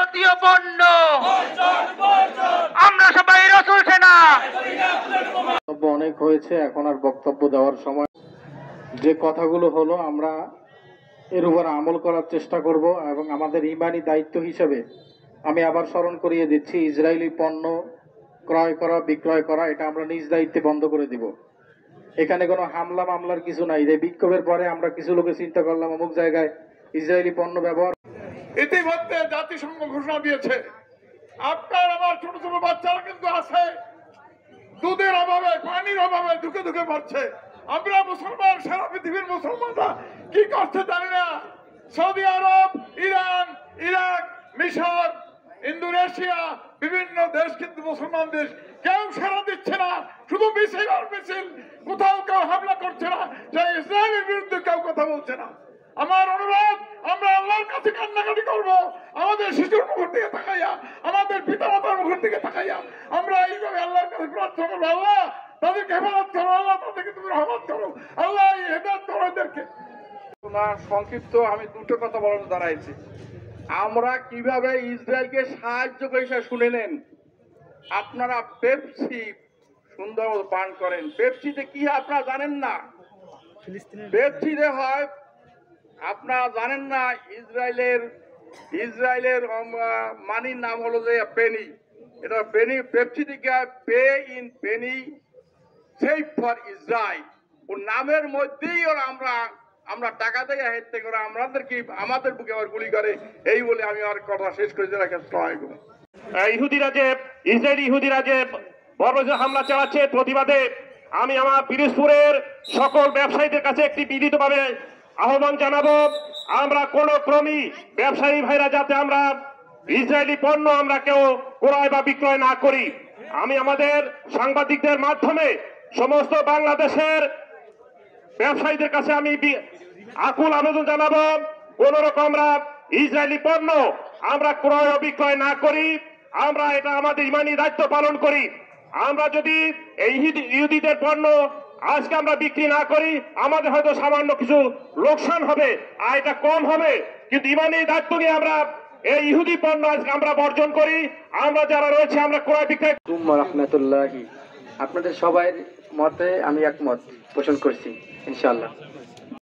ভারতীয় পণ্য, আমরা সবাই রাসূল সেনা। অনেক হয়েছে, এখন আর বক্তব্য দেওয়ার সময়। যে কথাগুলো হলো আমরা এর উপর আমল করার চেষ্টা করব এবং আমাদের ইমানি দায়িত্ব হিসেবে আমি আবার স্মরণ করিয়ে দিচ্ছি, ইসরায়েলি পণ্য ক্রয় করা বিক্রয় করা এটা আমরা নিজ দায়িত্বে বন্ধ করে দিব। এখানে কোনো হামলা মামলার কিছু নাই। যে বিক্ষোভের পরে আমরা কিছু লোকে চিন্তা করলাম অমুক জায়গায় ইসরায়েলি পণ্য ব্যবহার। ইতিমধ্যে জাতিসংঘ ঘোষণা দিয়েছে, আপনার আমার ছোট ছোট বাচ্চারা কিন্তু আছে দুধের অভাবে, পানির অভাবে ধুকে ধুকে মরছে। আমরা মুসলমান, সারা পৃথিবীর মুসলমানরা কি করছে জানি না। সৌদি আরব, ইরান, ইরাক, মিশর, ইন্দোনেশিয়া, বিভিন্ন দেশ কিন্তু মুসলমান দেশ, কেউ সাড়া দিচ্ছে না। শুধু মিছিল আর মিছিল, কোথাও কেউ হামলা করছে না। সেই ইসরায়েলের বিরুদ্ধে কেউ কথা বলছে না। আমার অনুরোধ, আমরা আল্লাহর কাছে কান্নাকাটি করবো, আমাদের শিশুর মুখের দিকে তাকাইয়া, আমাদের পিতা মাতার মুখের দিকে তাকাইয়া আমরা এইভাবে আল্লাহর কাছে প্রার্থনা করবো, আল্লাহ তাদেরকে হেফাজত করো, আল্লাহ তাদেরকে তুমি রহমত করো, আল্লাহ এই হেদায়েত করো এদেরকে। সংক্ষিপ্ত আমি দুটো কথা বলতে দাঁড়াইছি। আমরা কিভাবে ইসরায়েলকে সাহায্য করি শুনে নেন। আপনারা পেপসি সুন্দর মতো পান করেন, পেপসিতে কি আপনারা জানেন না? পেপসিতে হয় আপনারা জানেন না, ইসরায়েলের মানির নাম হলো যে পেনি। এটা পেনি, পেপসি থেকে P in penny save for Israel, ও নামের মধ্যেই ওরা আমরা টাকা দেয় হেঁটে করে আমাদের বুকে আবার গুলি করে। এই বলে আমি আর কথা শেষ করে ইহুদিরা যে ইহুদিরা যে বর্বর হামলা চালাচ্ছে, প্রতিবাদে আমি আমার পিরোজপুরের সকল ব্যবসায়ীদের কাছে একটি বিনীতভাবে আহ্বান জানাবো, আমরা কোন ক্রমেই ব্যবসায়ী ভাইরা যাতে আমরা ইসরায়েলি পণ্য আমরা কেউ ক্রয় বা বিক্রয় না করি। আমি আমাদের সাংবাদিকদের মাধ্যমে সমস্ত বাংলাদেশের ব্যবসায়ীদের কাছে আমি আকুল আবেদন জানাবো, কোন রকম আমরা ইসরায়েলি পণ্য আমরা ক্রয় ও বিক্রয় না করি। আমরা এটা আমাদের ইমানি দায়িত্ব পালন করি। আমরা যদি এই ইহুদিদের পণ্য আজকে আমরা বিক্রি না করি, আমাদের হয়তো সামান্য কিছু লোকসান হবে, আর এটা কম হবে, কিন্তু ইমানি দায়িত্ব নিয়ে আমরা এই ইহুদি পণ্য আজকে আমরা বর্জন করি। আমরা যারা রয়েছে আমরা ক্রয় বিক্রয়। রহমতুল্লাহি, আপনাদের সবাই মতে আমি একমত পোষণ করছি ইনশাআল্লাহ।